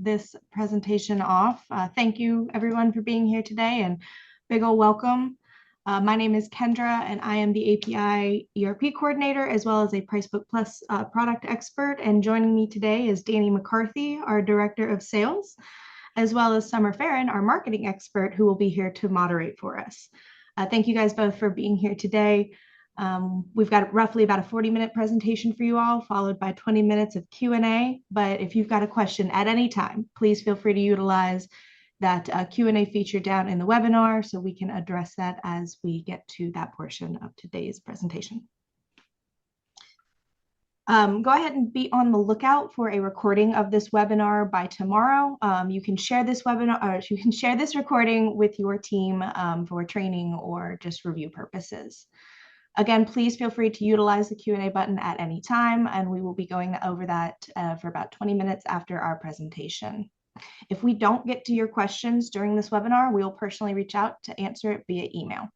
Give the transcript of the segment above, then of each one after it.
this presentation off. Thank you everyone for being here today and big ol' welcome. My name is Kendra and I am the API ERP coordinator as well as a PricebookPlus product expert. And joining me today is Danny McCarthy, our director of sales, as well as Summer Farron, our marketing expert, who will be here to moderate for us. Thank you guys both for being here today. We've got roughly about a 40-minute presentation for you all, followed by 20 minutes of Q&A. But if you've got a question at any time, please feel free to utilize that Q&A feature down in the webinar so we can address that as we get to that portion of today's presentation. Go ahead and be on the lookout for a recording of this webinar by tomorrow. You can share this webinar, or you can share this recording with your team for training or just review purposes. Again, please feel free to utilize the Q&A button at any time, and we will be going over that for about 20 minutes after our presentation. If we don't get to your questions during this webinar, we'll personally reach out to answer it via email.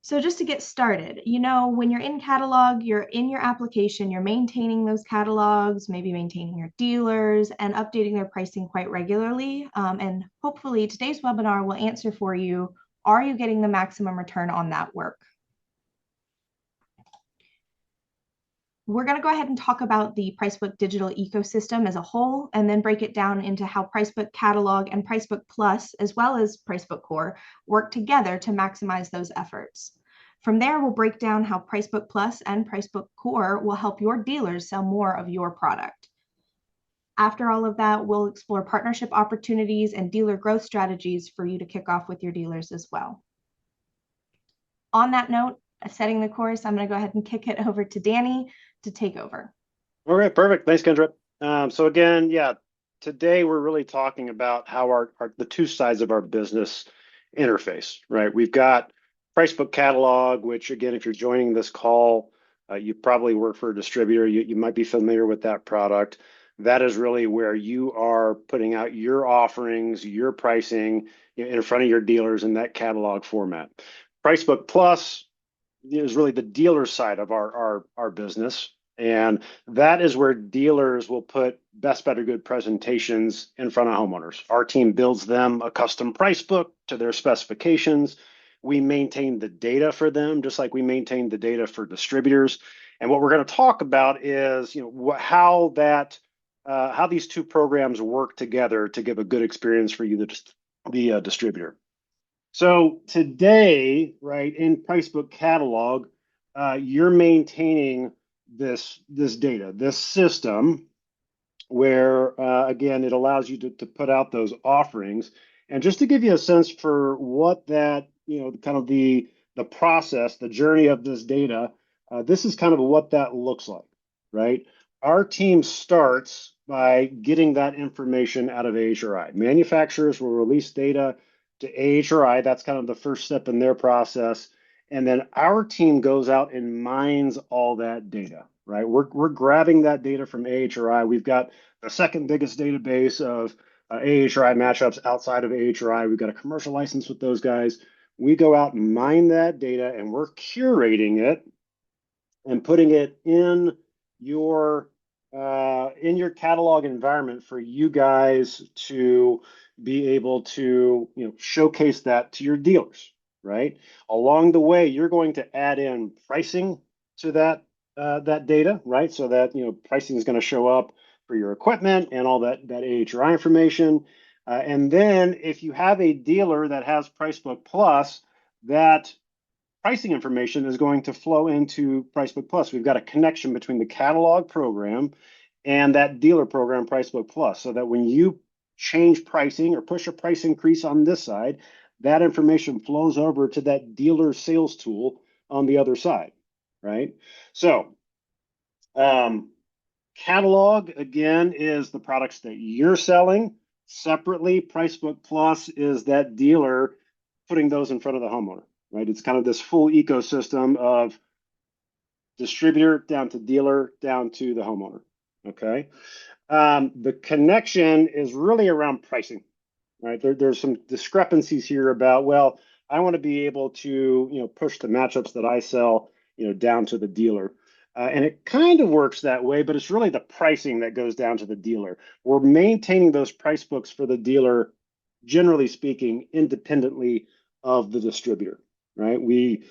So just to get started, when you're in Catalog, you're in your application, you're maintaining those catalogs, maybe maintaining your dealers and updating their pricing quite regularly. And hopefully today's webinar will answer for you, are you getting the maximum return on that work? We're going to go ahead and talk about the Pricebook Digital ecosystem as a whole, and then break it down into how Pricebook Catalog and PricebookPlus, as well as Pricebook Core, work together to maximize those efforts. From there, we'll break down how PricebookPlus and Pricebook Core will help your dealers sell more of your product. After all of that, we'll explore partnership opportunities and dealer growth strategies for you to kick off with your dealers as well. On that note, setting the course, I'm going to go ahead and kick it over to Danny to take over. All right, perfect. Thanks, Kendra. So again, today we're really talking about how the two sides of our business interface, right? We've got Pricebook Catalog, which again, if you're joining this call, you probably work for a distributor. You might be familiar with that product. That is really where you are putting out your offerings, your pricing in front of your dealers in that catalog format. PricebookPlus is really the dealer side of our business. And that is where dealers will put best, better, good presentations in front of homeowners. Our team builds them a custom price book to their specifications. We maintain the data for them, just like we maintain the data for distributors. And what we're going to talk about is, how these two programs work together to give a good experience for you, the distributor. So today, right, in Pricebook Catalog, you're maintaining this data, this system where, again, it allows you to put out those offerings. And just to give you a sense for what that, kind of the process, the journey of this data, this is kind of what that looks like, right? Our team starts by getting that information out of AHRI. Manufacturers will release data to AHRI. That's kind of the first step in their process. And then our team goes out and mines all that data, right? We're grabbing that data from AHRI. We've got the second biggest database of AHRI matchups outside of AHRI. We've got a commercial license with those guys. We go out and mine that data, and we're curating it and putting it in your catalog environment for you guys to be able to showcase that to your dealers, right? Along the way, you're going to add in pricing to that data, right? So that pricing is going to show up for your equipment and all that AHRI information. And then if you have a dealer that has PricebookPlus, that pricing information is going to flow into PricebookPlus. We've got a connection between the catalog program and that dealer program, PricebookPlus, so that when you change pricing or push a price increase on this side, that information flows over to that dealer sales tool on the other side, right? So catalog, again, is the products that you're selling. Separately, PricebookPlus is that dealer putting those in front of the homeowner, right? It's kind of this full ecosystem of distributor down to dealer down to the homeowner, okay? The connection is really around pricing, right? There's some discrepancies here about, well, I want to be able to, push the matchups that I sell, down to the dealer. And it kind of works that way, but it's really the pricing that goes down to the dealer. We're maintaining those price books for the dealer, generally speaking, independently of the distributor, right? We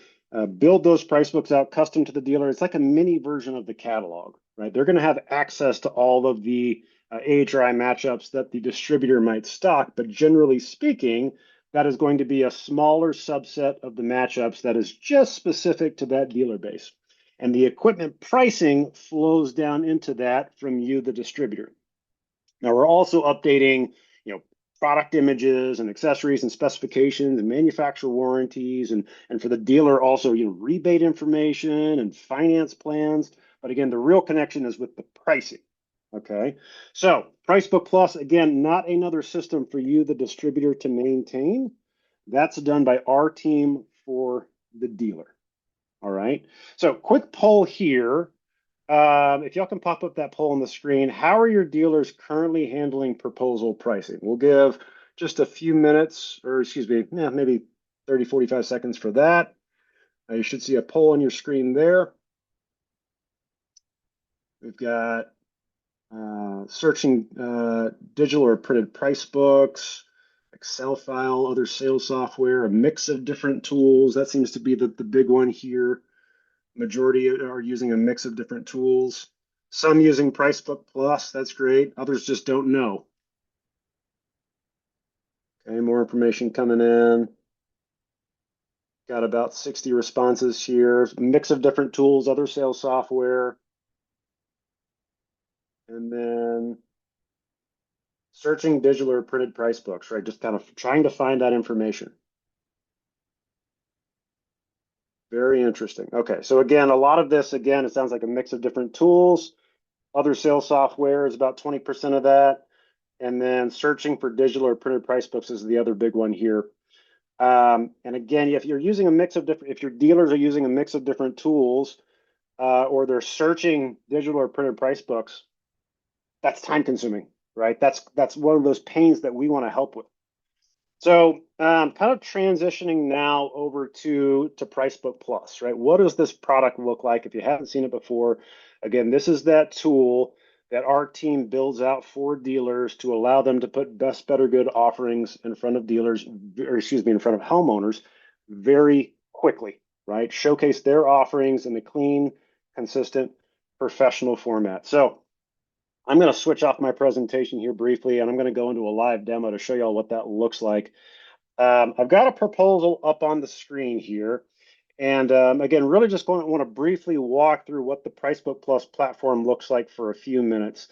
build those price books out custom to the dealer. It's like a mini version of the catalog, right? They're going to have access to all of the AHRI matchups that the distributor might stock, but generally speaking, that is going to be a smaller subset of the matchups that is just specific to that dealer base. And the equipment pricing flows down into that from you, the distributor. Now we're also updating, product images and accessories and specifications and manufacturer warranties, and for the dealer also, rebate information and finance plans. But again, the real connection is with the pricing. Okay, so Pricebook Plus, again, not another system for you, the distributor, to maintain. That's done by our team for the dealer. All right. So quick poll here. If y'all can pop up that poll on the screen, how are your dealers currently handling proposal pricing? We'll give just a few minutes, or excuse me, maybe 30, 45 seconds for that. You should see a poll on your screen there. We've got searching digital or printed price books, Excel file, other sales software, a mix of different tools. That seems to be the big one here. Majority are using a mix of different tools. Some using Pricebook Plus, that's great. Others just don't know. Okay, more information coming in. Got about 60 responses here. Mix of different tools, other sales software. And then searching digital or printed price books, right? Just kind of trying to find that information. Very interesting. Okay, so again, a lot of this, again, it sounds like a mix of different tools. Other sales software is about 20% of that. And then searching for digital or printed price books is the other big one here. And again, if you're using a mix of different, if your dealers are using a mix of different tools, or they're searching digital or printed price books, that's time consuming, right? That's one of those pains that we want to help with. So kind of transitioning now over to Pricebook Plus, right? What does this product look like if you haven't seen it before? Again, this is that tool that our team builds out for dealers to allow them to put best, better, good offerings in front of dealers, or excuse me, in front of homeowners very quickly, right? Showcase their offerings in a clean, consistent, professional format. So I'm going to switch off my presentation here briefly, and I'm going to go into a live demo to show y'all what that looks like. I've got a proposal up on the screen here. And again, really just want to briefly walk through what the Pricebook Plus platform looks like for a few minutes.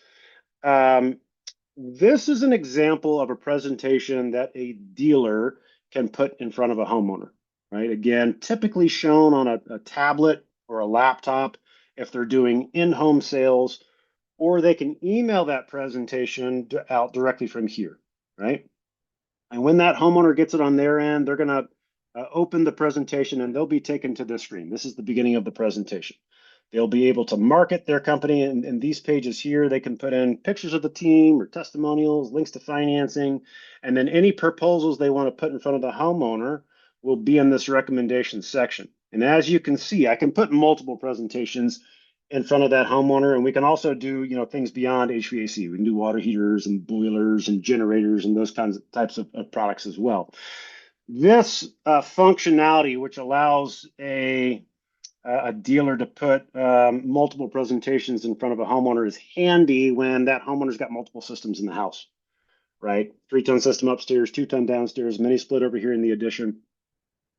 This is an example of a presentation that a dealer can put in front of a homeowner, right? Again, typically shown on a tablet or a laptop if they're doing in-home sales, or they can email that presentation out directly from here, right? And when that homeowner gets it on their end, they're going to open the presentation and they'll be taken to this screen. This is the beginning of the presentation. They'll be able to market their company in these pages here. They can put in pictures of the team or testimonials, links to financing, and then any proposals they want to put in front of the homeowner will be in this recommendation section. And as you can see, I can put multiple presentations in front of that homeowner, and we can also do things beyond HVAC. We can do water heaters and boilers and generators and those types of products as well. This functionality, which allows a dealer to put multiple presentations in front of a homeowner, is handy when that homeowner's got multiple systems in the house, right? 3-ton system upstairs, 2-ton downstairs, mini split over here in the addition,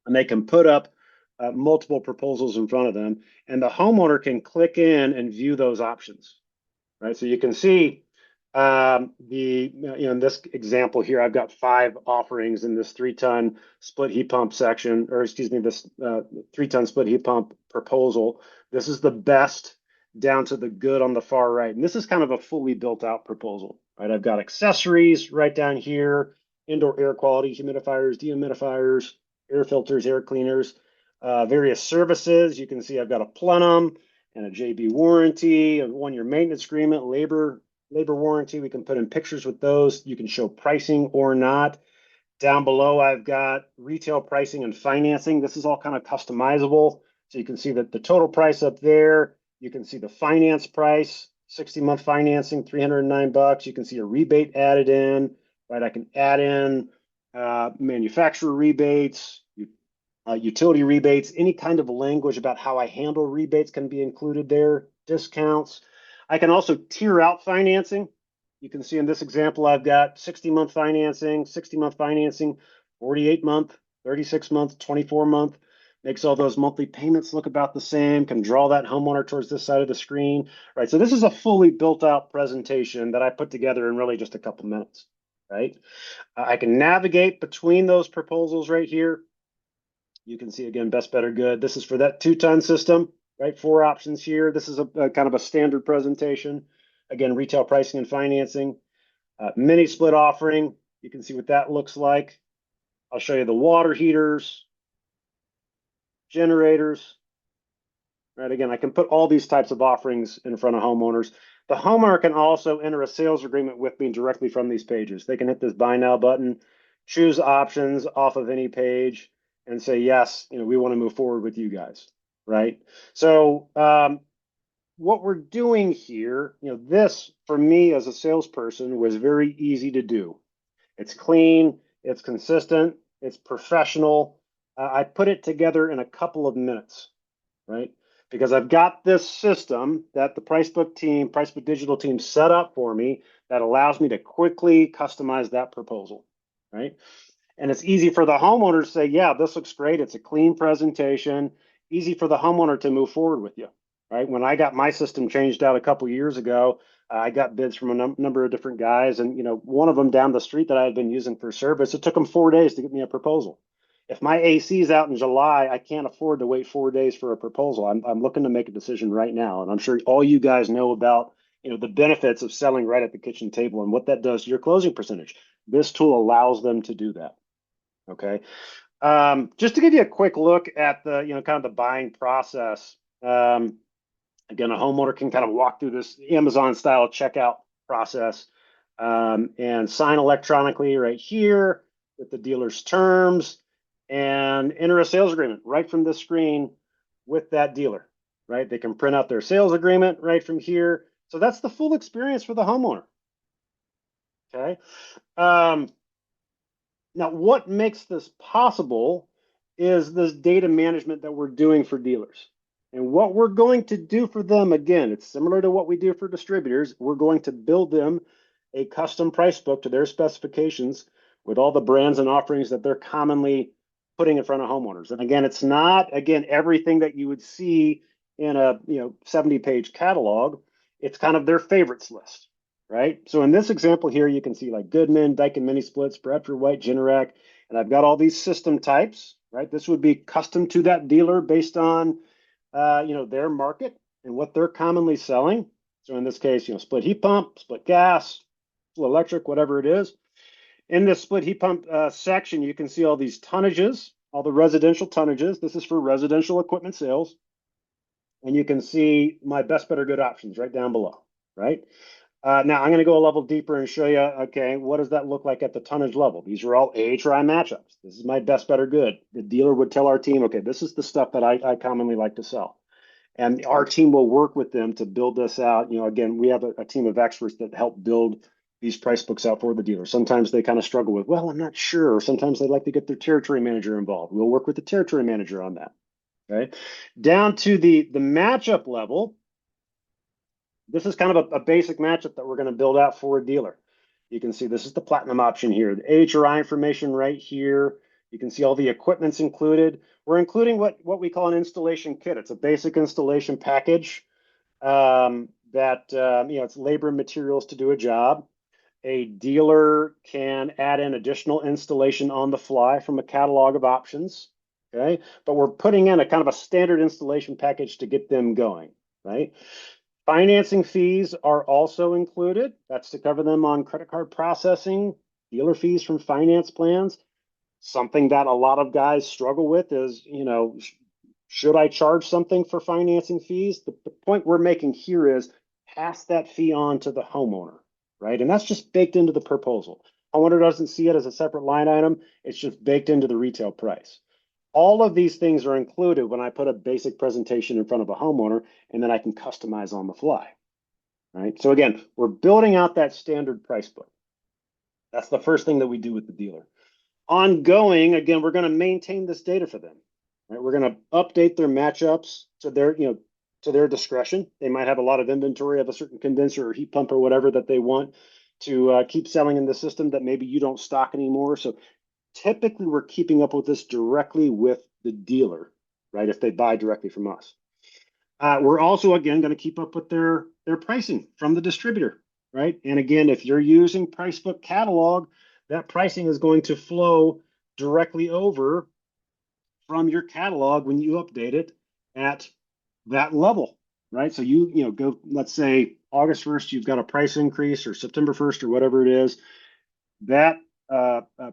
and they can put up multiple proposals in front of them, and the homeowner can click in and view those options, right? So you can see in this example here, I've got 5 offerings in this 3-ton split heat pump section, or excuse me, this 3-ton split heat pump proposal. This is the best down to the good on the far right. And this is kind of a fully built out proposal, right? I've got accessories right down here, indoor air quality, humidifiers, dehumidifiers, air filters, air cleaners, various services. You can see I've got a plenum and a JB warranty, a 1-year maintenance agreement, labor warranty. We can put in pictures with those. You can show pricing or not. Down below, I've got retail pricing and financing. This is all kind of customizable. So you can see that the total price up there, You can see the finance price, 60-month financing, $309. You can see a rebate added in, right? I can add in manufacturer rebates, utility rebates, any kind of language about how I handle rebates can be included there, discounts. I can also tier out financing. You can see in this example, I've got 60-month financing, 60-month financing, 48-month, 36-month, 24-month. Makes all those monthly payments look about the same, can draw that homeowner towards this side of the screen, right? So this is a fully built out presentation that I put together in really just a couple minutes, right? I can navigate between those proposals right here. You can see again, best, better, good. This is for that 2-ton system, right? 4 options here. This is a kind of a standard presentation. Again, retail pricing and financing. Mini split offering. You can see what that looks like. I'll show you the water heaters, generators. Right, again, I can put all these types of offerings in front of homeowners. The homeowner can also enter a sales agreement with me directly from these pages. They can hit this buy now button, choose options off of any page, and say, yes, we want to move forward with you guys, right? So what we're doing here, this for me as a salesperson was very easy to do. It's clean, it's consistent, it's professional. I put it together in a couple of minutes, right? Because I've got this system that the Pricebook Digital team set up for me that allows me to quickly customize that proposal, right? And it's easy for the homeowner to say, yeah, this looks great. It's a clean presentation. Easy for the homeowner to move forward with you, right? When I got my system changed out a couple years ago, I got bids from a number of different guys, and one of them down the street that I had been using for service, it took them 4 days to get me a proposal. If my AC is out in July, I can't afford to wait 4 days for a proposal. I'm looking to make a decision right now, and I'm sure all you guys know about the benefits of selling right at the kitchen table and what that does to your closing percentage. This tool allows them to do that. Okay. Just to give you a quick look at the kind of the buying process. Again, a homeowner can kind of walk through this Amazon style checkout process and sign electronically right here with the dealer's terms and enter a sales agreement right from this screen with that dealer, right? They can print out their sales agreement right from here. So that's the full experience for the homeowner. Okay. Now, what makes this possible is this data management that we're doing for dealers. And what we're going to do for them, again, it's similar to what we do for distributors. We're going to build them a custom price book to their specifications with all the brands and offerings that they're commonly putting in front of homeowners. And again, it's not, everything that you would see in a 70-page catalog. It's kind of their favorites list, right? So in this example here, you can see like Goodman, Daikin Mini Splits, Bradford White, Generac, and I've got all these system types, right? This would be custom to that dealer based on their market and what they're commonly selling. So in this case, split heat pump, split gas, split electric, whatever it is. In this split heat pump section, you can see all these tonnages, all the residential tonnages. This is for residential equipment sales. And you can see my best, better, good options right down below, right? Now I'm going to go a level deeper and show you, okay, what does that look like at the tonnage level? These are all AHRI matchups. This is my best, better, good. The dealer would tell our team, okay, this is the stuff that I commonly like to sell. And our team will work with them to build this out. Again, we have a team of experts that help build these price books out for the dealer. Sometimes they kind of struggle with, well, I'm not sure. Or sometimes they like to get their territory manager involved. We'll work with the territory manager on that. Okay. Down to the matchup level, this is kind of a basic matchup that we're going to build out for a dealer. You can see this is the platinum option here. The HRI information right here. You can see all the equipment's included. We're including what we call an installation kit. It's a basic installation package that it's labor and materials to do a job. A dealer can add in additional installation on the fly from a catalog of options. Okay, but we're putting in a kind of a standard installation package to get them going, right? Financing fees are also included. That's to cover them on credit card processing, dealer fees from finance plans. Something that a lot of guys struggle with is, should I charge something for financing fees? The point we're making here is pass that fee on to the homeowner, right? And that's just baked into the proposal. Homeowner doesn't see it as a separate line item. It's just baked into the retail price. All of these things are included when I put a basic presentation in front of a homeowner, and then I can customize on the fly, right? So again, we're building out that standard price book. That's the first thing that we do with the dealer. Ongoing, again, we're going to maintain this data for them, right? We're going to update their matchups to their, to their discretion. They might have a lot of inventory of a certain condenser or heat pump or whatever that they want to keep selling in the system that maybe you don't stock anymore. So typically we're keeping up with this directly with the dealer, right? If they buy directly from us. We're also, again, going to keep up with their pricing from the distributor, right? And again, if you're using Pricebook Catalog, that pricing is going to flow directly over from your catalog when you update it at that level, right? So you go, let's say August 1st, you've got a price increase, or September 1st, or whatever it is. That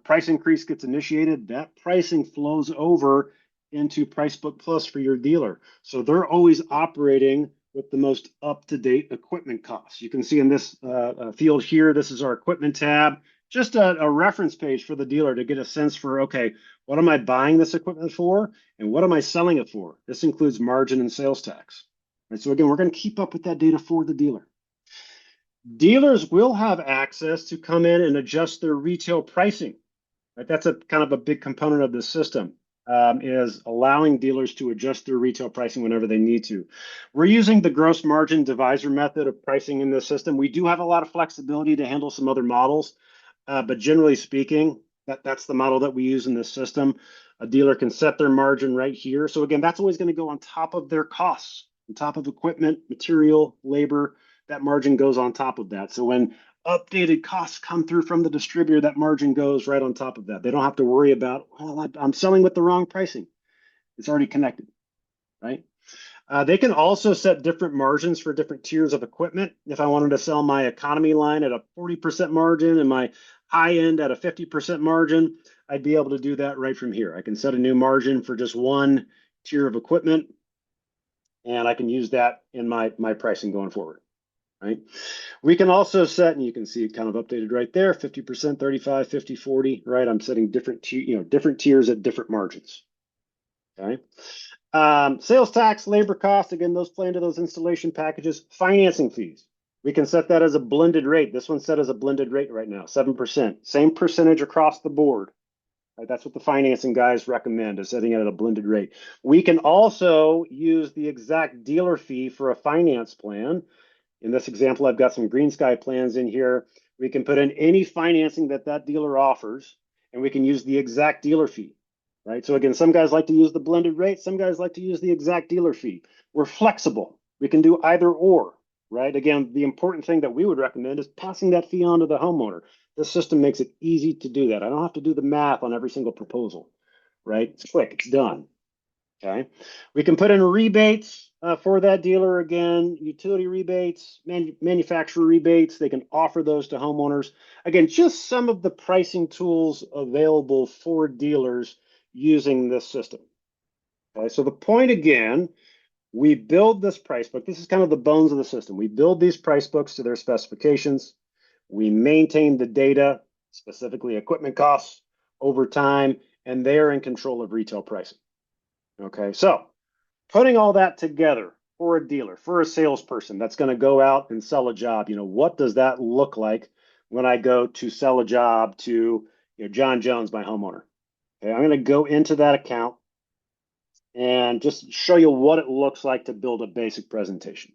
price increase gets initiated. That pricing flows over into Pricebook Plus for your dealer. So they're always operating with the most up-to-date equipment costs. You can see in this field here, this is our equipment tab, just a reference page for the dealer to get a sense for, okay, what am I buying this equipment for, and what am I selling it for? This includes margin and sales tax. Right, so again, we're going to keep up with that data for the dealer. Dealers will have access to come in and adjust their retail pricing. Right? That's a kind of a big component of the system, is allowing dealers to adjust their retail pricing whenever they need to. We're using the gross margin divisor method of pricing in the system. We do have a lot of flexibility to handle some other models, but generally speaking, that's the model that we use in this system. A dealer can set their margin right here. So again, that's always going to go on top of their costs, on top of equipment, material, labor. That margin goes on top of that. So when updated costs come through from the distributor, that margin goes right on top of that. They don't have to worry about, well, I'm selling with the wrong pricing. It's already connected, right? They can also set different margins for different tiers of equipment. If I wanted to sell my economy line at a 40% margin and my high end at a 50% margin, I'd be able to do that right from here. I can set a new margin for just one tier of equipment, and I can use that in my pricing going forward, right? We can also set, and you can see it kind of updated right there, 50%, 35, 50, 40, right? I'm setting different tiers at different margins, okay? Sales tax, labor cost, again, those play into those installation packages. Financing fees, we can set that as a blended rate. This one's set as a blended rate right now, 7%. Same percentage across the board. Right? That's what the financing guys recommend, is setting it at a blended rate. We can also use the exact dealer fee for a finance plan. In this example, I've got some Green Sky plans in here. We can put in any financing that dealer offers, and we can use the exact dealer fee, right? So again, some guys like to use the blended rate. Some guys like to use the exact dealer fee. We're flexible. We can do either or, right? Again, the important thing that we would recommend is passing that fee on to the homeowner. This system makes it easy to do that. I don't have to do the math on every single proposal, right? It's quick, it's done. Okay, we can put in rebates for that dealer, again, utility rebates, manufacturer rebates. They can offer those to homeowners. Again, just some of the pricing tools available for dealers using this system. Okay, so the point again, we build this price book. This is kind of the bones of the system. We build these price books to their specifications. We maintain the data, specifically equipment costs, over time, and they're in control of retail pricing. Okay, so putting all that together for a dealer, for a salesperson that's going to go out and sell a job, what does that look like when I go to sell a job to John Jones, my homeowner? Okay, I'm going to go into that account and just show you what it looks like to build a basic presentation.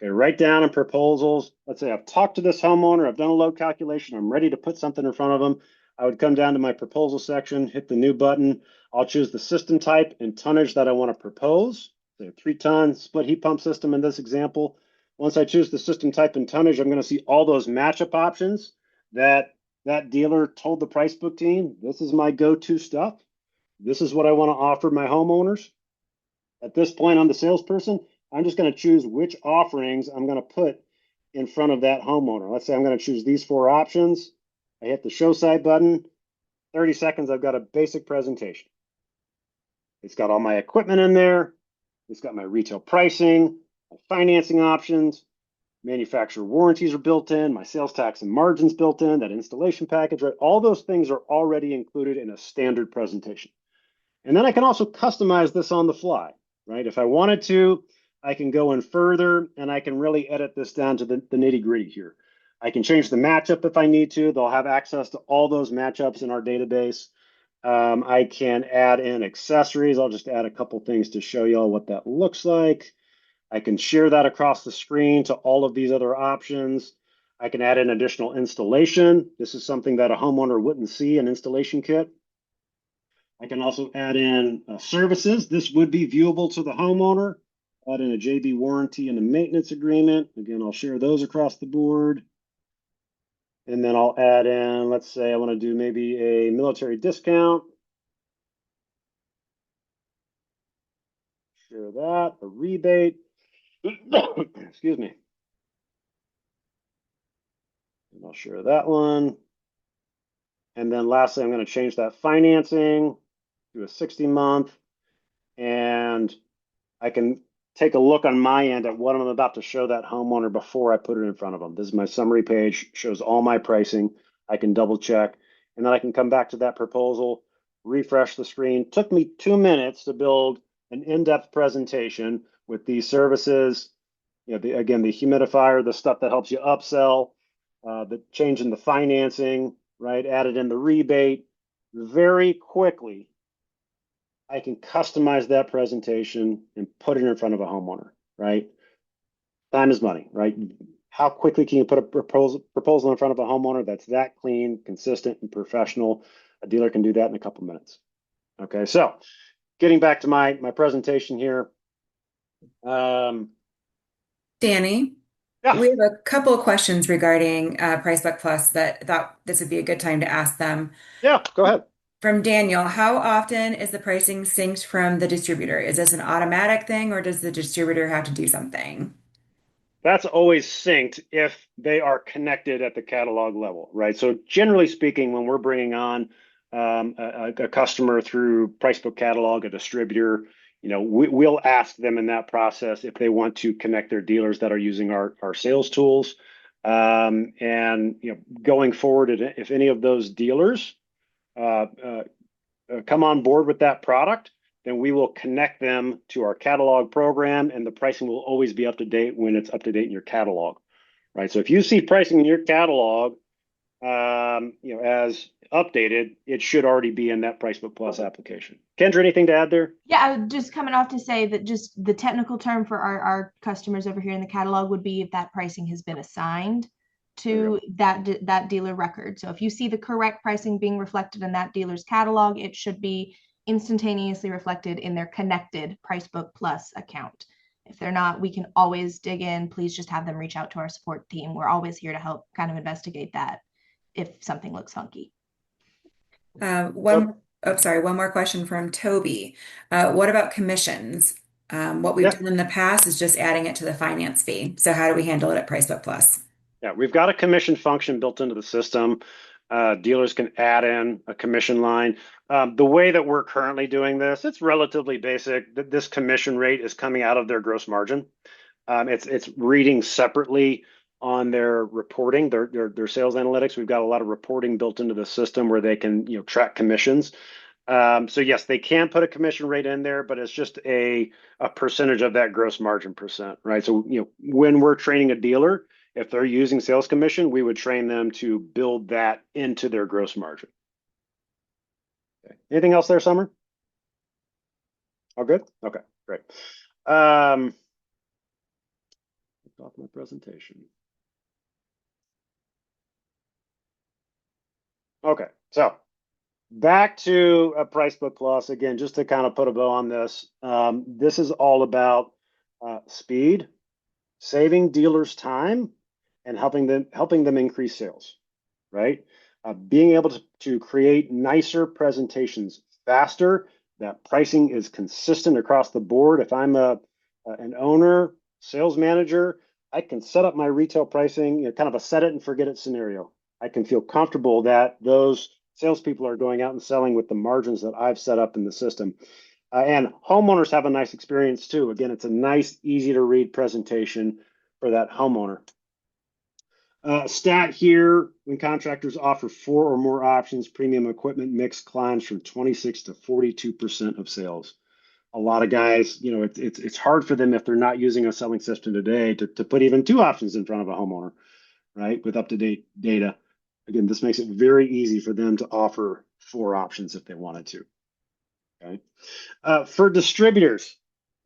Okay, write down in proposals. Let's say I've talked to this homeowner, I've done a load calculation, I'm ready to put something in front of them. I would come down to my proposal section, hit the new button. I'll choose the system type and tonnage that I want to propose. So 3-ton split heat pump system in this example. Once I choose the system type and tonnage, I'm going to see all those matchup options that dealer told the price book team. This is my go-to stuff. This is what I want to offer my homeowners. At this point, I'm the salesperson. I'm just going to choose which offerings I'm going to put in front of that homeowner. Let's say I'm going to choose these 4 options. I hit the show site button. 30 seconds, I've got a basic presentation. It's got all my equipment in there. It's got my retail pricing, my financing options, manufacturer warranties are built in, my sales tax and margins built in, that installation package, right? All those things are already included in a standard presentation. And then I can also customize this on the fly, right? If I wanted to, I can go in further and I can really edit this down to the nitty gritty here. I can change the matchup if I need to. They'll have access to all those matchups in our database. I can add in accessories. I'll just add a couple things to show y'all what that looks like. I can share that across the screen to all of these other options. I can add in additional installation. This is something that a homeowner wouldn't see, an installation kit. I can also add in services. This would be viewable to the homeowner. Add in a JB warranty and a maintenance agreement. Again, I'll share those across the board. And then I'll add in, let's say I want to do maybe a military discount. Share that, a rebate. Excuse me. And I'll share that one. And then lastly, I'm going to change that financing to a 60-month. And I can take a look on my end at what I'm about to show that homeowner before I put it in front of them. This is my summary page, shows all my pricing. I can double check, and then I can come back to that proposal, refresh the screen. Took me 2 minutes to build an in-depth presentation with these services. You know, again, the humidifier, the stuff that helps you upsell, the change in the financing, right? Added in the rebate. Very quickly, I can customize that presentation and put it in front of a homeowner, right? Time is money, right? How quickly can you put a proposal in front of a homeowner that's that clean, consistent, and professional? A dealer can do that in a couple minutes. Okay, so getting back to my presentation here. Danny, Yeah, we have a couple of questions regarding Pricebook Plus that thought this would be a good time to ask them. yeah, go ahead. From Daniel, how often is the pricing synced from the distributor? Is this an automatic thing or does the distributor have to do something? That's always synced if they are connected at the catalog level, right? So generally speaking, when we're bringing on a customer through Pricebook Catalog, a distributor, you know, we'll ask them in that process if they want to connect their dealers that are using our sales tools. And you know, going forward, if any of those dealers uh, uh, come on board with that product, then we will connect them to our catalog program, and the pricing will always be up to date when it's up to date in your catalog, right? So if you see pricing in your catalog, you know, as updated, it should already be in that Pricebook Plus application. Kendra, anything to add there? Yeah, I was just coming off to say that just the technical term for our customers over here in the catalog would be if that pricing has been assigned to that dealer record. So if you see the correct pricing being reflected in that dealer's catalog, it should be instantaneously reflected in their connected Pricebook Plus account. If they're not, we can always dig in. Please just have them reach out to our support team. We're always here to help kind of investigate that if something looks funky. So One more question from Toby. What about commissions? What we've yeah, done in the past is just adding it to the finance fee. So how do we handle it at Pricebook Plus? yeah, we've got a commission function built into the system. Dealers can add in a commission line. The way that we're currently doing this, it's relatively basic. This commission rate is coming out of their gross margin. It's reading separately on their reporting, their sales analytics. We've got a lot of reporting built into the system where they can, you know, track commissions. So yes, they can put a commission rate in there, but it's just a percentage of that gross margin percent, right? So, you know, when we're training a dealer, if they're using sales commission, we would train them to build that into their gross margin. Okay. Anything else there, Summer? All good? Okay, great. Off my presentation. Okay, so back to a Pricebook Plus again, just to kind of put a bow on this. This is all about speed, saving dealers time, and helping them increase sales, right? Being able to create nicer presentations faster. That pricing is consistent across the board. If I'm an owner, sales manager, I can set up my retail pricing, you know, kind of a set it and forget it scenario. I can feel comfortable that those salespeople are going out and selling with the margins that I've set up in the system. And homeowners have a nice experience too. Again, it's a nice, easy to read presentation for that homeowner. Stat here, when contractors offer 4 or more options, premium equipment mix climbs from 26 to 42% of sales. A lot of guys, it's hard for them if they're not using a selling system today to put even 2 options in front of a homeowner, right? With up-to-date data. Again, this makes it very easy for them to offer 4 options if they wanted to. Okay. For distributors,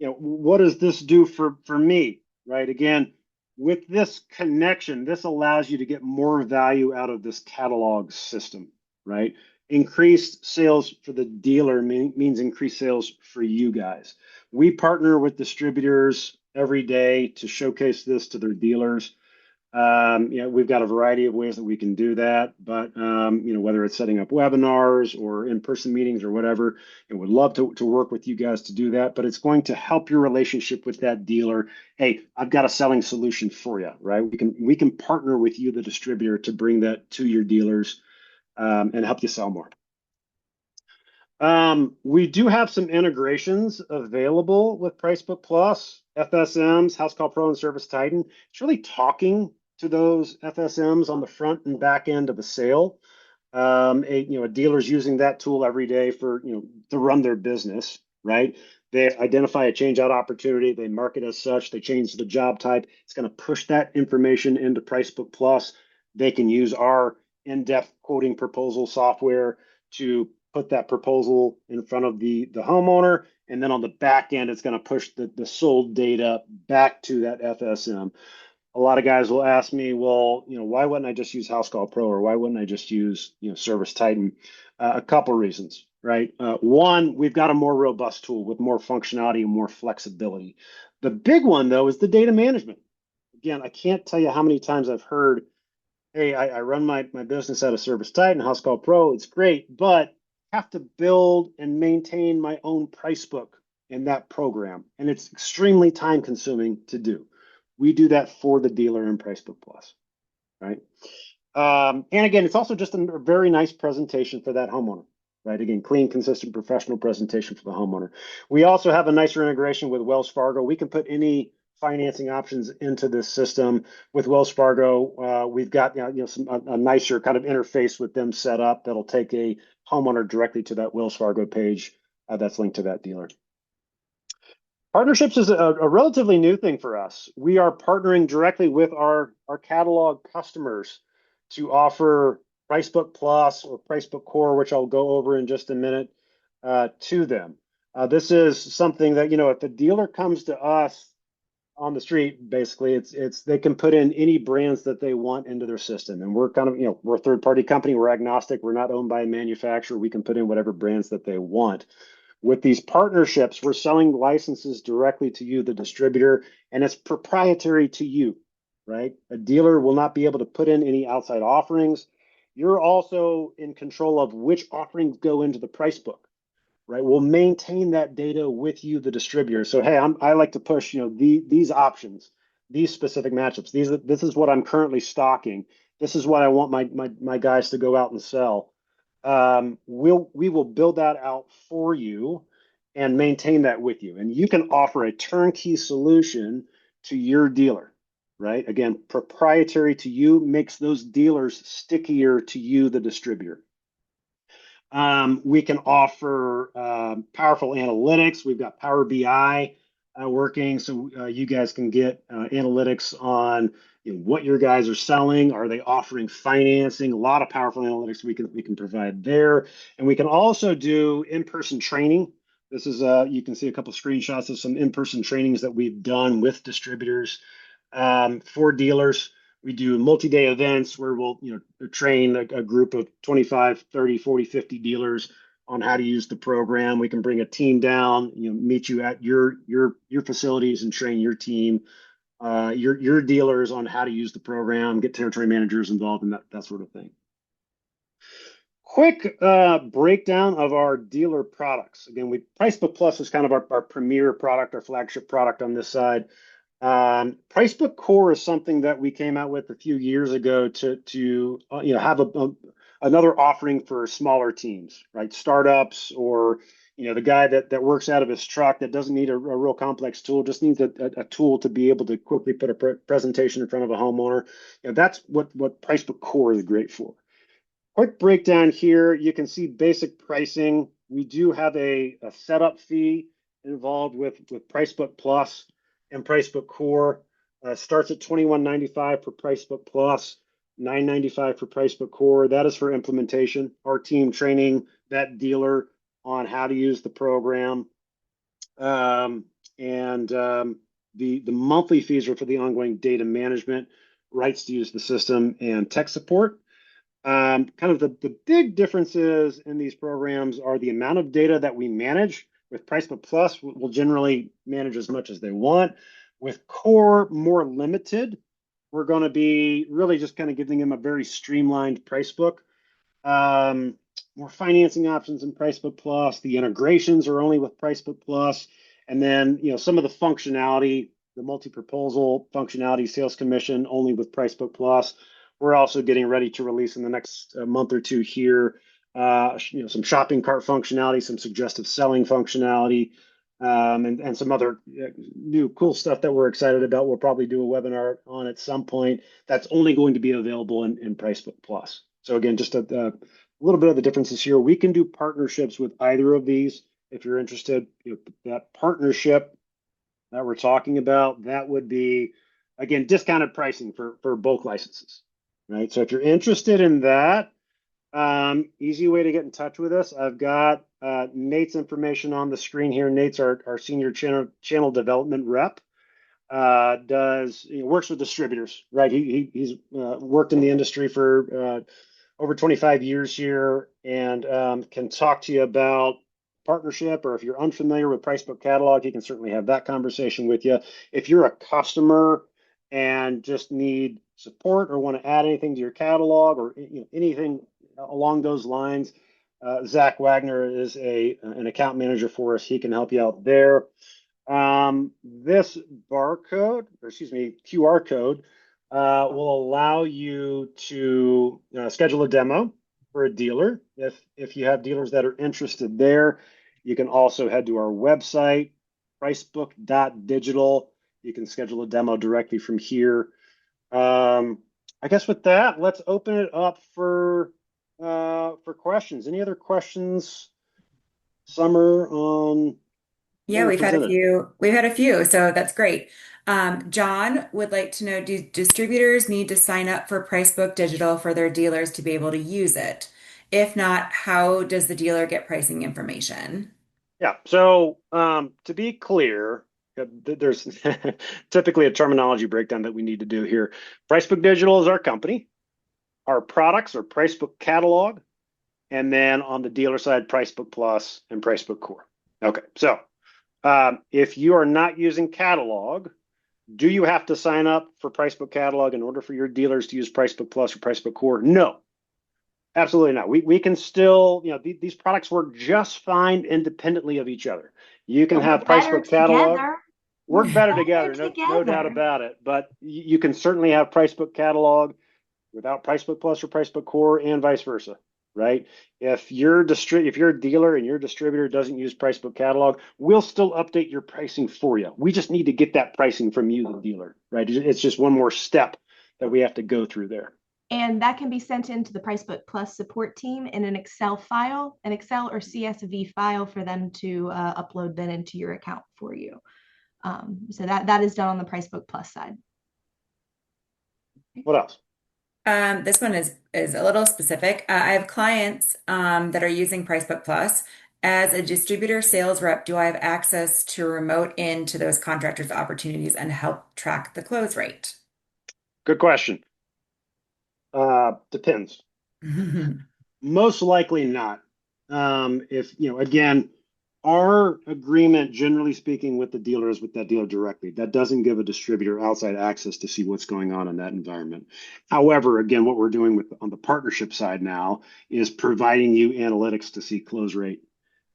what does this do for me, right? Again, with this connection, this allows you to get more value out of this catalog system, right? Increased sales for the dealer means increased sales for you guys. We partner with distributors every day to showcase this to their dealers. We've got a variety of ways that we can do that, but whether it's setting up webinars or in-person meetings or whatever, and would love to work with you guys to do that. But it's going to help your relationship with that dealer. Hey, I've got a selling solution for you, right? We can partner with you, the distributor, to bring that to your dealers and help you sell more. We do have some integrations available with Pricebook Plus, FSMs, House Call Pro, and Service Titan. It's really talking to those FSMs on the front and back end of a sale. A dealer's using that tool every day to run their business, right? They identify a change out opportunity, they mark it as such, they change the job type. It's going to push that information into Pricebook Plus. They can use our in-depth quoting proposal software to put that proposal in front of the homeowner, and then on the back end, it's going to push the sold data back to that FSM. A lot of guys will ask me, well, why wouldn't I just use House Call Pro, or why wouldn't I just use, Service Titan? A couple reasons, right? One, we've got a more robust tool with more functionality and more flexibility. The big one, though, is the data management. Again, I can't tell you how many times I've heard, hey, I run my business out of Service Titan, House Call Pro, it's great, but have to build and maintain my own price book in that program. And it's extremely time consuming to do. We do that for the dealer in Pricebook Plus, right? And again, it's also just a very nice presentation for that homeowner, right? Again, clean, consistent, professional presentation for the homeowner. We also have a nicer integration with Wells Fargo. We can put any financing options into this system with Wells Fargo. We've got a nicer kind of interface with them set up that'll take a homeowner directly to that Wells Fargo page that's linked to that dealer. Partnerships is a relatively new thing for us. We are partnering directly with our catalog customers to offer Pricebook Plus or Pricebook Core, which I'll go over in just a minute, to them. This is something that, if a dealer comes to us on the street, basically, it's they can put in any brands that they want into their system. And we're kind of, we're a third-party company. We're agnostic. We're not owned by a manufacturer. We can put in whatever brands that they want. With these partnerships, we're selling licenses directly to you, the distributor, and it's proprietary to you, right? A dealer will not be able to put in any outside offerings. You're also in control of which offerings go into the price book, right? We'll maintain that data with you, the distributor. So, hey, I like to push, these options, these specific matchups. This is what I'm currently stocking. This is what I want my guys to go out and sell. We will build that out for you and maintain that with you. And you can offer a turnkey solution to your dealer, right? Again, proprietary to you, makes those dealers stickier to you, the distributor. We can offer powerful analytics. We've got Power BI working, so you guys can get analytics on what your guys are selling. Are they offering financing? A lot of powerful analytics we can provide there, and we can also do in-person training. This is you can see a couple screenshots of some in-person trainings that we've done with distributors for dealers. We do multi-day events where we'll train a group of 25, 30, 40, 50 dealers on how to use the program. We can bring a team down, meet you at your facilities and train your team, your dealers on how to use the program, get territory managers involved in that sort of thing. Quick breakdown of our dealer products. Again, Pricebook Plus is kind of our premier product, our flagship product on this side. Pricebook Core is something that we came out with a few years ago to have another offering for smaller teams, right? Startups or the guy that works out of his truck that doesn't need a real complex tool, just needs a tool to be able to quickly put a presentation in front of a homeowner. That's what Pricebook Core is great for. Quick breakdown here. You can see basic pricing. We do have a setup fee involved with Pricebook Plus and Pricebook Core. Starts at $21.95 for Pricebook Plus, $9.95 for Pricebook Core. That is for implementation. Our team training that dealer on how to use the program. The monthly fees are for the ongoing data management, rights to use the system, and tech support. Kind of the big differences in these programs are the amount of data that we manage. With Pricebook Plus, we'll generally manage as much as they want. With Core, more limited. We're going to be really just kind of giving them a very streamlined price book. More financing options in Pricebook Plus. The integrations are only with Pricebook Plus. And then, some of the functionality, the multi-proposal functionality, sales commission, only with Pricebook Plus. We're also getting ready to release in the next month or two here, some shopping cart functionality, some suggestive selling functionality, and some other new cool stuff that we're excited about. We'll probably do a webinar on at some point. That's only going to be available in Pricebook Plus. So again, just a little bit of the differences here. We can do partnerships with either of these if you're interested. That partnership that we're talking about, that would be, again, discounted pricing for both licenses. Right. So if you're interested in that, easy way to get in touch with us. I've got Nate's information on the screen here. Nate's our senior channel development rep. Works with distributors, right? He's worked in the industry for over 25 years here, and can talk to you about partnership, or if you're unfamiliar with Pricebook Catalog, he can certainly have that conversation with you. If you're a customer and just need support or want to add anything to your catalog, or anything along those lines, Zach Wagner is an account manager for us. He can help you out there. This QR code will allow you to schedule a demo for a dealer. If you have dealers that are interested there, you can also head to our website, pricebook.digital. You can schedule a demo directly from here. I guess with that, let's open it up for questions. Any other questions, Summer, on? Yeah, we've had a few. We've had a few, so that's great. John would like to know, do distributors need to sign up for Pricebook Digital for their dealers to be able to use it? If not, how does the dealer get pricing information? Yeah, so to be clear, there's typically a terminology breakdown that we need to do here. Pricebook Digital is our company. Our products are Pricebook Catalog, and then on the dealer side, Pricebook Plus and Pricebook Core. Okay, so if you are not using Catalog, do you have to sign up for Pricebook Catalog in order for your dealers to use Pricebook Plus or Pricebook Core? No, absolutely not. We can still, these products work just fine independently of each other. You can have Pricebook Catalog. Work better together, no doubt about it. But you can certainly have Pricebook Catalog without Pricebook Plus or Pricebook Core, and vice versa, right? If you're a dealer and your distributor doesn't use Pricebook Catalog, we'll still update your pricing for you. We just need to get that pricing from you, the dealer, right? It's just one more step that we have to go through there. And that can be sent into the Pricebook Plus support team in an Excel file, an Excel or CSV file for them to upload then into your account for you. So that is done on the Pricebook Plus side. What else? This one is a little specific. I have clients that are using Pricebook Plus. As a distributor sales rep, do I have access to remote into those contractors' opportunities and help track the close rate? Good question. Depends. Most likely not. Again, our agreement, generally speaking, with the dealer is with that dealer directly. That doesn't give a distributor outside access to see what's going on in that environment. However, again, what we're doing on the partnership side now is providing you analytics to see close rate,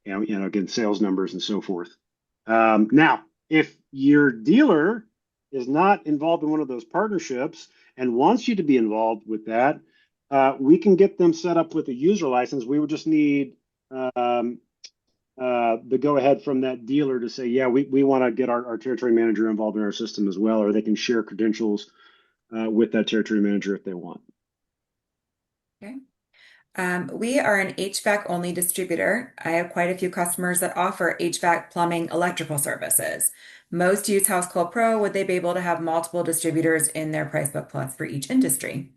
again, sales numbers and so forth. Now, if your dealer is not involved in one of those partnerships and wants you to be involved with that, we can get them set up with a user license. We would just need the go ahead from that dealer to say, yeah, we want to get our territory manager involved in our system as well, or they can share credentials with that territory manager if they want. Okay. We are an HVAC only distributor. I have quite a few customers that offer HVAC, plumbing, electrical services. Most use House Call Pro. Would they be able to have multiple distributors in their Pricebook Plus for each industry?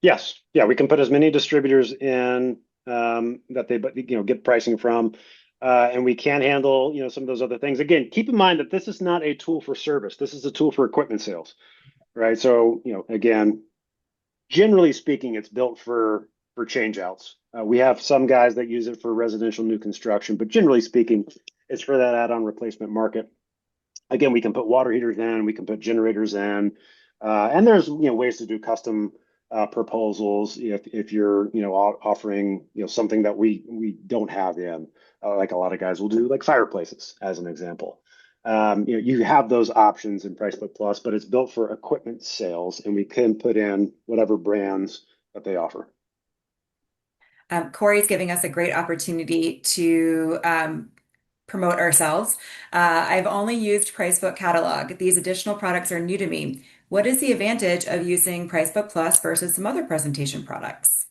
Yes, yeah, we can put as many distributors in that they get pricing from, and we can handle some of those other things. Again, keep in mind that this is not a tool for service. This is a tool for equipment sales, right? So again, generally speaking, it's built for change outs. We have some guys that use it for residential new construction, but generally speaking, it's for that add-on replacement market. Again, we can put water heaters in, we can put generators in, and there's ways to do custom proposals if you're offering something that we don't have in, like a lot of guys will do, like fireplaces as an example. You have those options in Pricebook Plus, but it's built for equipment sales, and we can put in whatever brands that they offer. Corey's giving us a great opportunity to promote ourselves. I've only used Pricebook Catalog. These additional products are new to me. What is the advantage of using Pricebook Plus versus some other presentation products?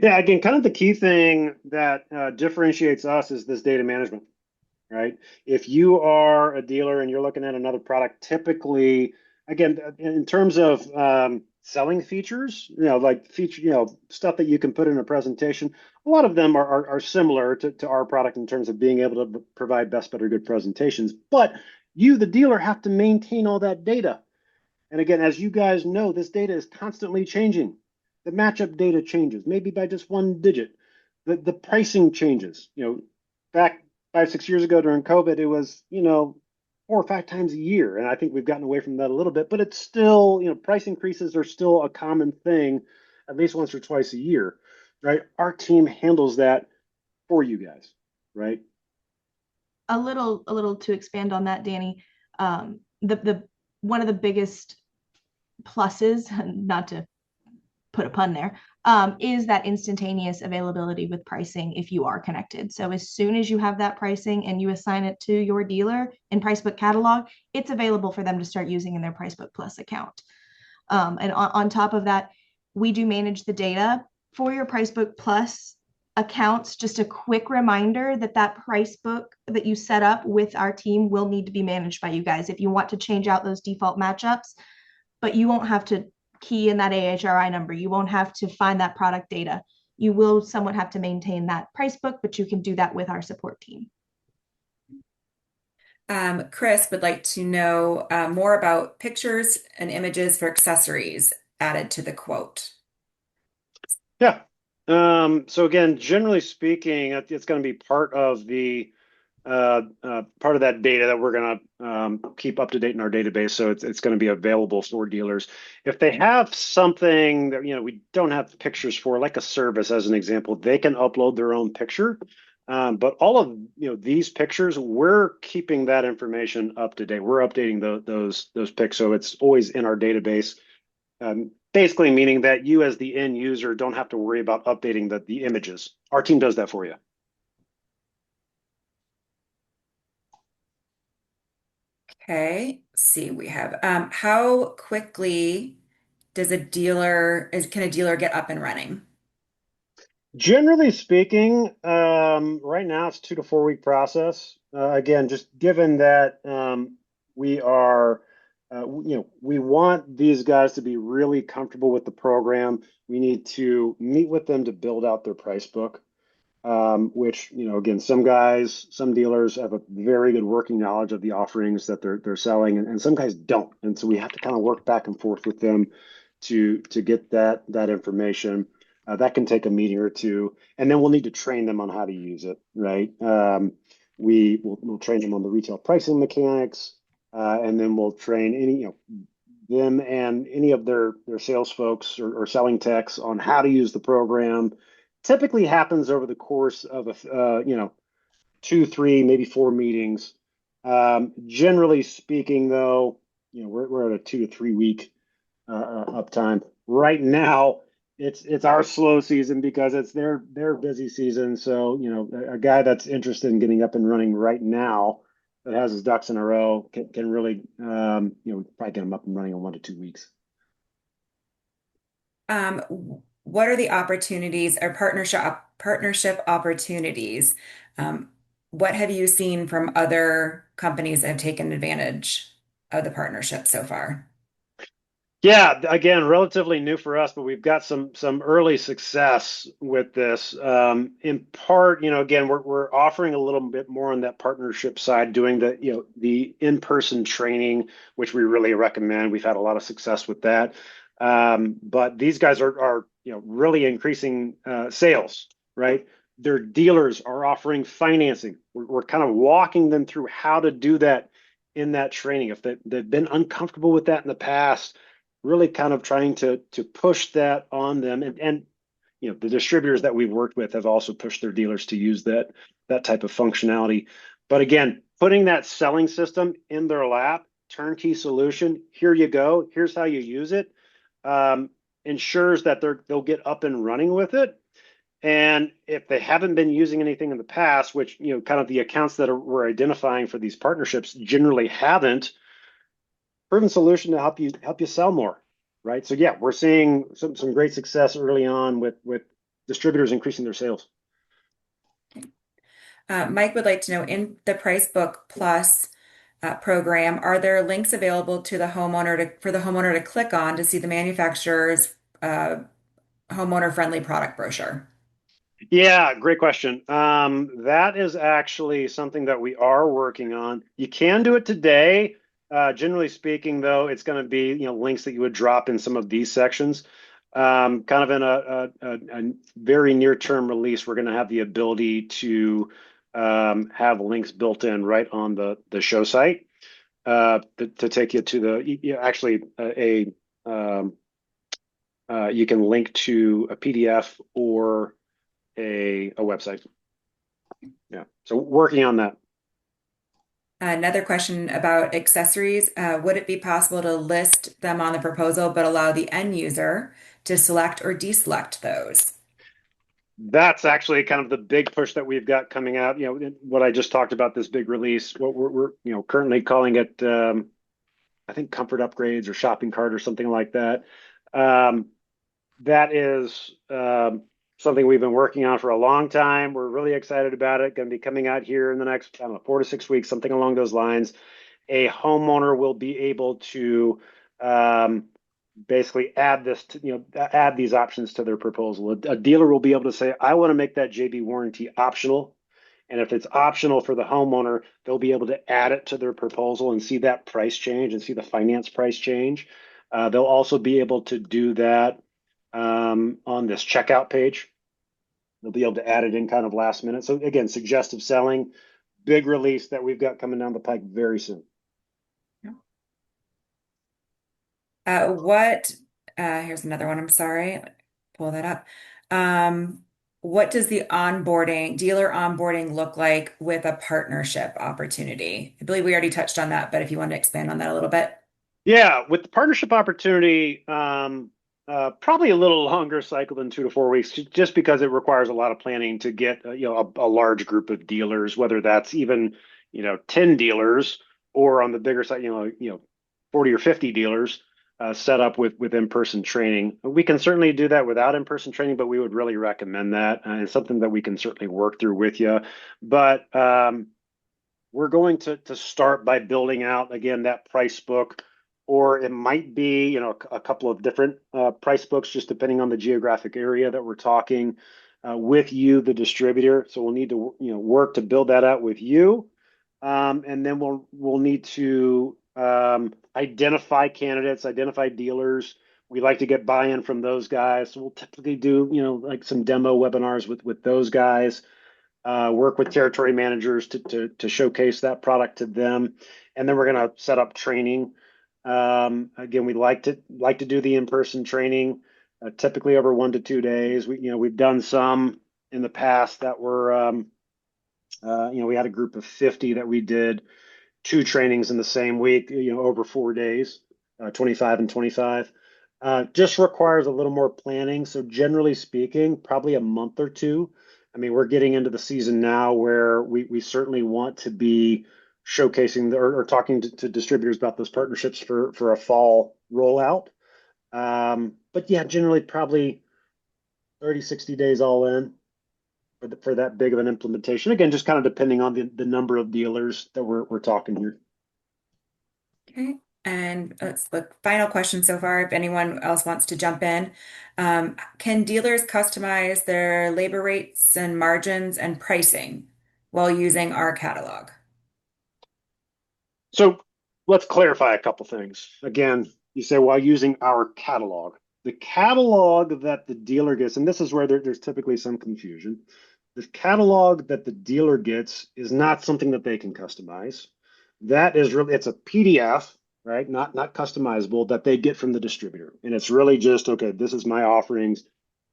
Yeah, again, kind of the key thing that differentiates us is this data management, right? If you are a dealer and you're looking at another product, typically, again, in terms of selling features, like stuff that you can put in a presentation, a lot of them are similar to our product in terms of being able to provide best, better, good presentations. But you, the dealer, have to maintain all that data. And again, as you guys know, this data is constantly changing. The matchup data changes, maybe by just one digit. The pricing changes. Back 5, 6 years ago during COVID, it was, 4 or 5 times a year. And I think we've gotten away from that a little bit, but it's still, price increases are still a common thing, at least once or twice a year, right? Our team handles that for you guys, right? A little to expand on that, Danny. The one of the biggest pluses, not to put a pun there, is that instantaneous availability with pricing if you are connected. So as soon as you have that pricing and you assign it to your dealer in Pricebook Catalog, it's available for them to start using in their Pricebook Plus account. And on top of that, we do manage the data for your Pricebook Plus accounts. Just a quick reminder that that price book that you set up with our team will need to be managed by you guys if you want to change out those default matchups, but you won't have to key in that AHRI number. You won't have to find that product data. You will somewhat have to maintain that price book, but you can do that with our support team. Chris would like to know more about pictures and images for accessories added to the quote. Yeah. So again, generally speaking, it's going to be part of the part of that data that we're going to keep up to date in our database. So it's going to be available for dealers. If they have something that we don't have pictures for, like a service as an example, they can upload their own picture. But all of these pictures, we're keeping that information up to date. We're updating those pics, so it's always in our database. Basically meaning that you as the end user don't have to worry about updating the images. Our team does that for you. Okay, see, we have how quickly can a dealer get up and running? Generally speaking, right now it's 2 to 4 week process. Again, just given that we are, we want these guys to be really comfortable with the program. We need to meet with them to build out their price book, which, again, some dealers have a very good working knowledge of the offerings that they're selling, and some guys don't. And so we have to kind of work back and forth with them to get that information. That can take a meeting or two, and then we'll need to train them on how to use it, right? We'll train them on the retail pricing mechanics, and then we'll train them and any of their sales folks or selling techs on how to use the program. Typically happens over the course of 2, 3, maybe 4 meetings. Generally speaking, though, we're at a 2 to 3 week uptime right now. it's our slow season because it's their busy season. So, a guy that's interested in getting up and running right now that has his ducks in a row can really, probably get him up and running in 1 to 2 weeks. Um, what are the opportunities or partnership opportunities? Um, what have you seen from other companies that have taken advantage of the partnership so far? Yeah, again, relatively new for us, but we've got some early success with this. In part, again, we're offering a little bit more on that partnership side, doing the in-person training, which we really recommend. We've had a lot of success with that. But these guys are really increasing sales, right? Their dealers are offering financing. We're kind of walking them through how to do that in that training. If they've been uncomfortable with that in the past, really kind of trying to push that on them. And the distributors that we've worked with have also pushed their dealers to use that type of functionality. But again, putting that selling system in their lap, turnkey solution, here you go, here's how you use it, ensures that they'll get up and running with it. And if they haven't been using anything in the past, which kind of the accounts that we're identifying for these partnerships generally haven't, proven solution to help you sell more, right? So yeah, we're seeing some great success early on with distributors increasing their sales. Mike would like to know in the Pricebook Plus program, are there links available to the homeowner for the homeowner to click on to see the manufacturer's homeowner friendly product brochure? Yeah, great question. That is actually something that we are working on. You can do it today. Generally speaking, though, it's going to be links that you would drop in some of these sections. Kind of in a very near-term release, we're going to have the ability to have links built in right on the show site to take you to actually you can link to a PDF or a website. Yeah. So working on that. Another question about accessories. Would it be possible to list them on the proposal, but allow the end user to select or deselect those? That's actually kind of the big push that we've got coming out. What I just talked about, this big release, what we're currently calling it, I think comfort upgrades or shopping cart or something like that. That is something we've been working on for a long time. We're really excited about it. Going to be coming out here in the next, I don't know, 4 to 6 weeks, something along those lines. A homeowner will be able to basically add these options to their proposal. A dealer will be able to say, I want to make that JB warranty optional. And if it's optional for the homeowner, they'll be able to add it to their proposal and see that price change and see the finance price change. They'll also be able to do that on this checkout page. They'll be able to add it in kind of last minute. So again, suggestive selling, big release that we've got coming down the pike very soon. Here's another one. I'm sorry. Pull that up. What does the dealer onboarding look like with a partnership opportunity? I believe we already touched on that, but if you want to expand on that a little bit. Yeah, with the partnership opportunity, probably a little longer cycle than 2 to 4 weeks, just because it requires a lot of planning to get a large group of dealers, whether that's even 10 dealers or on the bigger side 40 or 50 dealers set up with in-person training. We can certainly do that without in-person training, but we would really recommend that, and it's something that we can certainly work through with you. But we're going to start by building out again that price book, or it might be a couple of different price books, just depending on the geographic area that we're talking with you, the distributor. So we'll need to work to build that out with you, and then we'll need to identify candidates, identify dealers. We like to get buy-in from those guys, so we'll typically do like some demo webinars with those guys. Work with territory managers to showcase that product to them, and then we're going to set up training. Again, we like to do the in-person training, typically over 1 to 2 days. We've done some in the past that were we had a group of 50 that we did 2 trainings in the same week, over 4 days, 25 and 25. Just requires a little more planning. So generally speaking, probably a month or two. I mean, we're getting into the season now where we certainly want to be showcasing or talking to distributors about those partnerships for a fall rollout. But yeah, generally probably 30, 60 days all in for that big of an implementation. Again, just kind of depending on the number of dealers that we're talking here. Okay. And let's look, final question so far, if anyone else wants to jump in. Can dealers customize their labor rates and margins and pricing while using our catalog? So let's clarify a couple things. Again, you say while using our catalog. The catalog that the dealer gets, and this is where there's typically some confusion. The catalog that the dealer gets is not something that they can customize. That is really, it's a PDF, right? Not customizable that they get from the distributor. And it's really just, okay, this is my offerings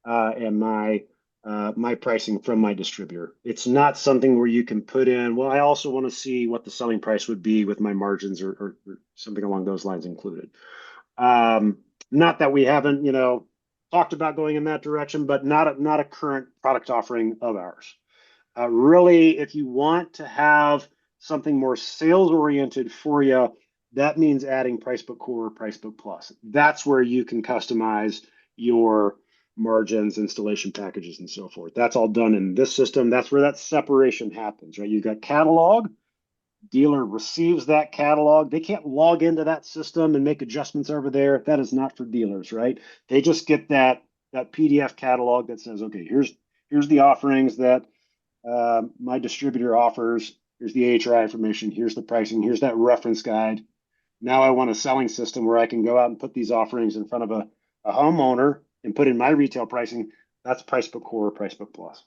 and my pricing from my distributor. It's not something where you can put in, well, I also want to see what the selling price would be with my margins or something along those lines included. Not that we haven't, talked about going in that direction, but not a current product offering of ours. Really, if you want to have something more sales oriented for you, that means adding Pricebook Core or Pricebook Plus. That's where you can customize your margins, installation packages, and so forth. That's all done in this system. That's where that separation happens, right? You've got catalog, dealer receives that catalog. They can't log into that system and make adjustments over there. That is not for dealers, right? They just get that PDF catalog that says, okay, here's the offerings that my distributor offers. Here's the HRI information. Here's the pricing. Here's that reference guide. Now I want a selling system where I can go out and put these offerings in front of a homeowner and put in my retail pricing. That's Pricebook Core or Pricebook Plus.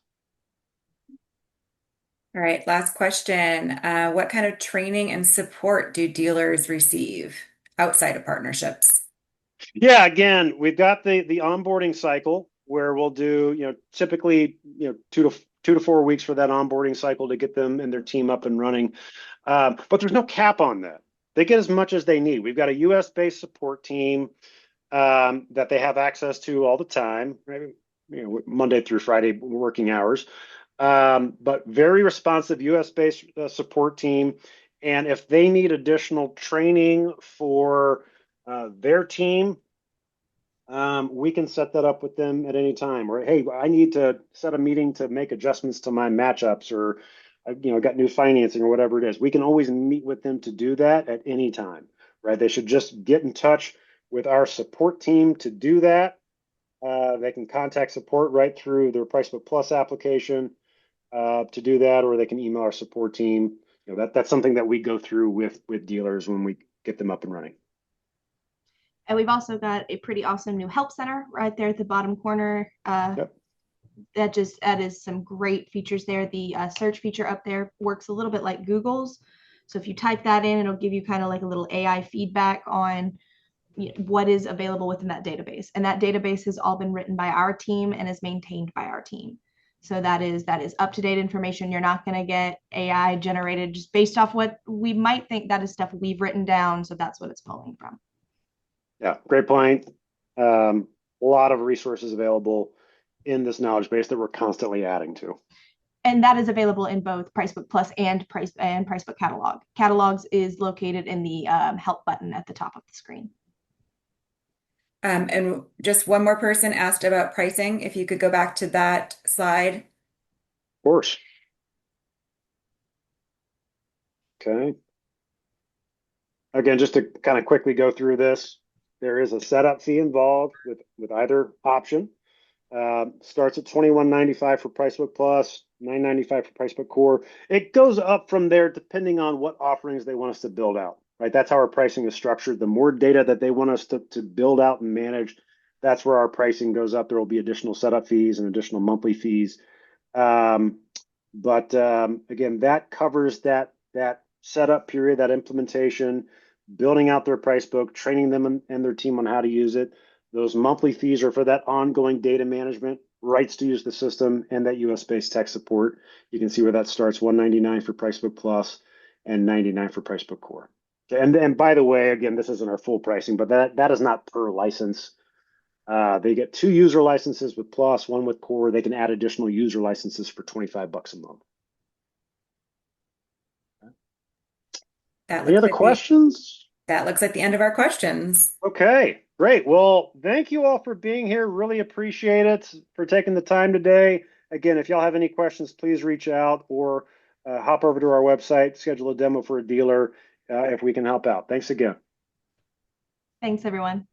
All right, last question. What kind of training and support do dealers receive outside of partnerships? Yeah, again, we've got the onboarding cycle where we'll do, typically, 2 to 4 weeks for that onboarding cycle to get them and their team up and running. But there's no cap on that. They get as much as they need. We've got a US-based support team that they have access to all the time, right? Monday through Friday working hours. But very responsive US-based support team. And if they need additional training for their team, we can set that up with them at any time. Or, hey, I need to set a meeting to make adjustments to my matchups, or got new financing or whatever it is. We can always meet with them to do that at any time, right? They should just get in touch with our support team to do that. They can contact support right through their Pricebook Plus application to do that, or they can email our support team. That's something that we go through with dealers when we get them up and running. And we've also got a pretty awesome new help center right there at the bottom corner. Yep. That is some great features there. The search feature up there works a little bit like Google's. So if you type that in, it'll give you kind of like a little AI feedback on what is available within that database. And that database has all been written by our team and is maintained by our team. So that is up-to-date information. You're not going to get AI generated just based off what we might think. That is stuff we've written down. So that's what it's pulling from. Yeah, great point. A lot of resources available in this knowledge base that we're constantly adding to. And that is available in both Pricebook Plus and Pricebook Catalog. Catalogs is located in the help button at the top of the screen. And just one more person asked about pricing. If you could go back to that slide. Of course. Okay. Again, just to kind of quickly go through this, there is a setup fee involved with either option. Starts at $21.95 for Pricebook Plus, $9.95 for Pricebook Core. It goes up from there depending on what offerings they want us to build out, right? That's how our pricing is structured. The more data that they want us to build out and manage, that's where our pricing goes up. There will be additional setup fees and additional monthly fees. But again, that covers that setup period, that implementation, building out their price book, training them and their team on how to use it. Those monthly fees are for that ongoing data management, rights to use the system, and that US-based tech support. You can see where that starts, $199 for Pricebook Plus and $99 for Pricebook Core. And by the way, again, this isn't our full pricing, but that is not per license. They get 2 user licenses with Plus, 1 with Core. They can add additional user licenses for $25 a month. That Any looks other like the questions? that looks like the end of our questions. Okay, great. Well, thank you all for being here. Really appreciate it for taking the time today. Again, if y'all have any questions, please reach out or hop over to our website, schedule a demo for a dealer if we can help out. Thanks again. Thanks, everyone.